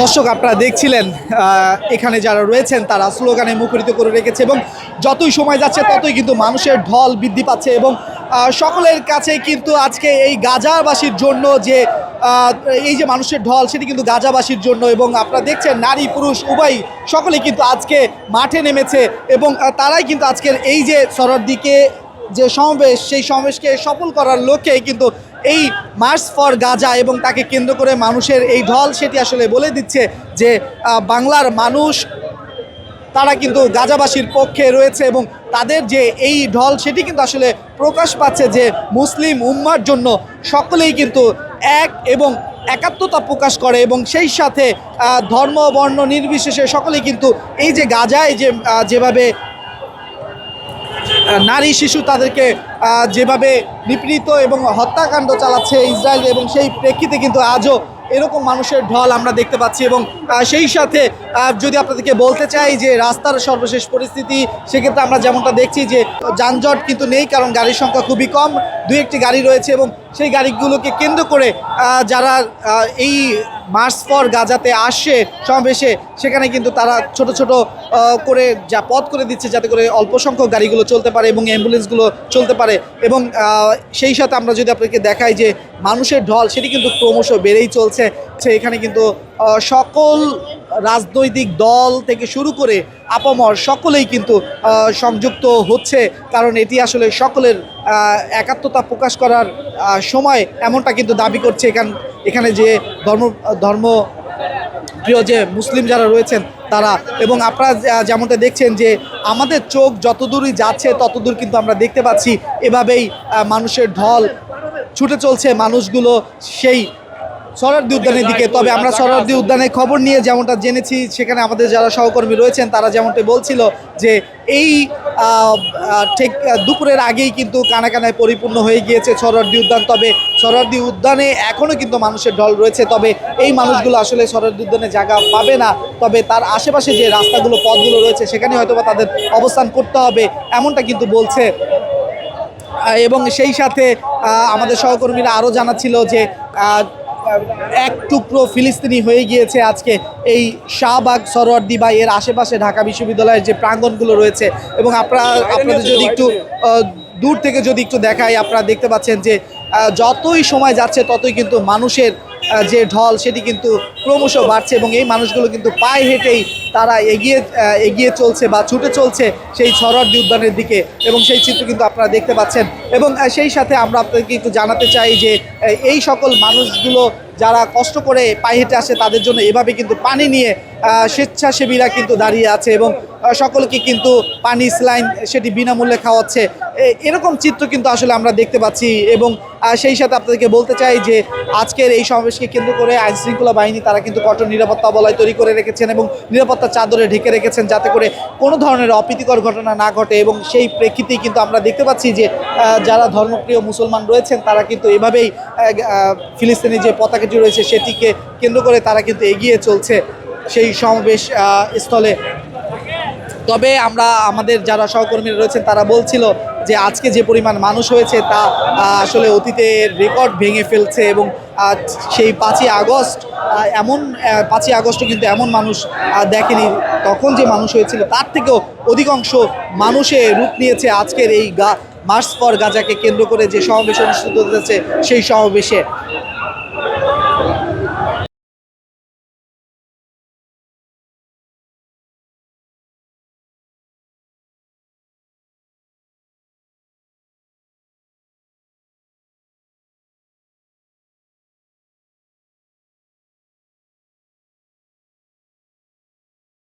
দর্শক আপনারা দেখছিলেন এখানে যারা রয়েছেন তারা স্লোগানে মুখরিত করে রেখেছে এবং যতই সময় যাচ্ছে ততই কিন্তু মানুষের ঢল বৃদ্ধি পাচ্ছে এবং সকলের কাছে কিন্তু আজকে এই গাজাবাসীর জন্য যে এই যে মানুষের ঢল সেটি কিন্তু গাজাবাসীর জন্য এবং আপনারা দেখছেন নারী পুরুষ উভয় সকলেই কিন্তু আজকে মাঠে নেমেছে এবং তারাই কিন্তু আজকের এই যে শরৎদিকে যে সমাবেশ সেই সমাবেশকে সফল করার লক্ষ্যে কিন্তু এই মার্চ ফর গাজা এবং তাকে কেন্দ্র করে মানুষের এই ঢল সেটি আসলে বলে দিচ্ছে যে বাংলার মানুষ তারা কিন্তু গাজাবাসীর পক্ষে রয়েছে এবং তাদের যে এই ঢল সেটি কিন্তু আসলে প্রকাশ পাচ্ছে যে মুসলিম উম্মার জন্য সকলেই কিন্তু এক এবং একাত্মতা প্রকাশ করে এবং সেই সাথে ধর্ম বর্ণ নির্বিশেষে সকলেই কিন্তু এই যে গাজায় যেভাবে নারী শিশু তাদেরকে যেভাবে নিপীড়িত এবং হত্যাকাণ্ড চালাচ্ছে ইসরায়েল এবং সেই প্রেক্ষিতে কিন্তু আজও এরকম মানুষের ঢল আমরা দেখতে পাচ্ছি এবং সেই সাথে যদি আপনাদেরকে বলতে চাই যে রাস্তার সর্বশেষ পরিস্থিতি সেক্ষেত্রে আমরা যেমনটা দেখছি যে যানজট কিন্তু নেই, কারণ গাড়ির সংখ্যা খুবই কম, দুই একটি গাড়ি রয়েছে এবং সেই গাড়িগুলোকে কেন্দ্র করে যারা এই মার্চ ফর গাজাতে আসছে সমাবেশে সেখানে কিন্তু তারা ছোট ছোট করে যা পথ করে দিচ্ছে যাতে করে অল্প সংখ্যক গাড়িগুলো চলতে পারে এবং অ্যাম্বুলেন্সগুলো চলতে পারে এবং সেই সাথে আমরা যদি আপনাকে দেখাই যে মানুষের ঢল সেটি কিন্তু ক্রমশ বেড়েই চলছে। এখানে কিন্তু সকল রাজনৈতিক দল থেকে শুরু করে আপামর সকলেই কিন্তু সংযুক্ত হচ্ছে, কারণ এটি আসলে সকলের একাত্মতা প্রকাশ করার সময় এমনটা কিন্তু দাবি করছে এখানে যে ধর্ম প্রিয় যে মুসলিম যারা রয়েছেন তারা। এবং আপনারা যেমনটা দেখছেন যে আমাদের চোখ যতদূরই যাচ্ছে ততদূর কিন্তু আমরা দেখতে পাচ্ছি এভাবেই মানুষের ঢল ছুটে চলছে মানুষগুলো সেই শরৎদি উদ্যানের দিকে। তবে আমরা শরৎদি উদ্যানের খবর নিয়ে যেমনটা জেনেছি সেখানে আমাদের যারা সহকর্মী রয়েছেন তারা যেমনটা বলছিল যে এই ঠিক দুপুরের আগেই কিন্তু কানায় পরিপূর্ণ হয়ে গিয়েছে শরৎদি উদ্যান। তবে শরৎদি উদ্যানে এখনও কিন্তু মানুষের ঢল রয়েছে, তবে এই মানুষগুলো আসলে শরৎদি উদ্যানে জায়গা পাবে না, তবে তার আশেপাশে যে রাস্তাগুলো পথগুলো রয়েছে সেখানে হয়তোবা তাদের অবস্থান করতে হবে এমনটা কিন্তু বলছে। এবং সেই সাথে আমাদের সহকর্মীরা আরও জানাচ্ছিল যে এক টুকরো ফিলিস্তিনি হয়ে গিয়েছে আজকে এই শাহবাগ সরোয়ার্দী বা এর আশেপাশে ঢাকা বিশ্ববিদ্যালয়ের যে প্রাঙ্গণগুলো রয়েছে। এবং আপনাদের যদি একটু দূর থেকে যদি একটু দেখাই আপনারা দেখতে পাচ্ছেন যে যতই সময় যাচ্ছে ততই কিন্তু মানুষের যে ঢল সেটি কিন্তু ক্রমশ বাড়ছে এবং এই মানুষগুলো কিন্তু পায়ে হেঁটেই তারা এগিয়ে চলছে বা ছুটে চলছে সেই শরৎদি উদ্যানের দিকে এবং সেই চিত্র কিন্তু আপনারা দেখতে পাচ্ছেন। এবং সেই সাথে আমরা আপনাদেরকে একটু জানাতে চাই যে এই সকল মানুষগুলো যারা কষ্ট করে পায়ে হেঁটে আসে তাদের জন্য এভাবে কিন্তু পানি নিয়ে স্বেচ্ছাসেবীরা কিন্তু দাঁড়িয়ে আছে এবং সকলকে কিন্তু পানি স্যালাইন সেটি বিনামূল্যে খাওয়াচ্ছে। এরকম চিত্র কিন্তু আসলে আমরা দেখতে পাচ্ছি। এবং সেই সাথে আপনাদেরকে বলতে চাই যে আজকের এই সমাবেশকে কেন্দ্র করে আইনশৃঙ্খলা বাহিনী তারা কিন্তু কঠোর নিরাপত্তা বলয় তৈরি করে রেখেছেন এবং নিরাপত্তার চাদরে ঢেকে রেখেছেন যাতে করে কোনো ধরনের অপ্রীতিকর ঘটনা না ঘটে। এবং সেই প্রেক্ষিতেই কিন্তু আমরা দেখতে পাচ্ছি যে যারা ধর্মপ্রিয় মুসলমান রয়েছেন তারা কিন্তু এভাবেই ফিলিস্তিনি যে পতাকাটি রয়েছে সেটিকে কেন্দ্র করে তারা কিন্তু এগিয়ে চলছে সেই সমাবেশ স্থলে। তবে আমাদের যারা সহকর্মীরা রয়েছেন তারা বলছিল যে আজকে যে পরিমাণ মানুষ হয়েছে তা আসলে অতীতের রেকর্ড ভেঙে ফেলছে এবং সেই 5ই আগস্টও কিন্তু এমন মানুষ দেখেনি, তখন যে মানুষ হয়েছিল তার থেকেও অধিকাংশ মানুষে রূপ নিয়েছে আজকের এই মার্চ ফর গাজাকে কেন্দ্র করে যে সমাবেশ অনুষ্ঠিত হয়েছে সেই সমাবেশে।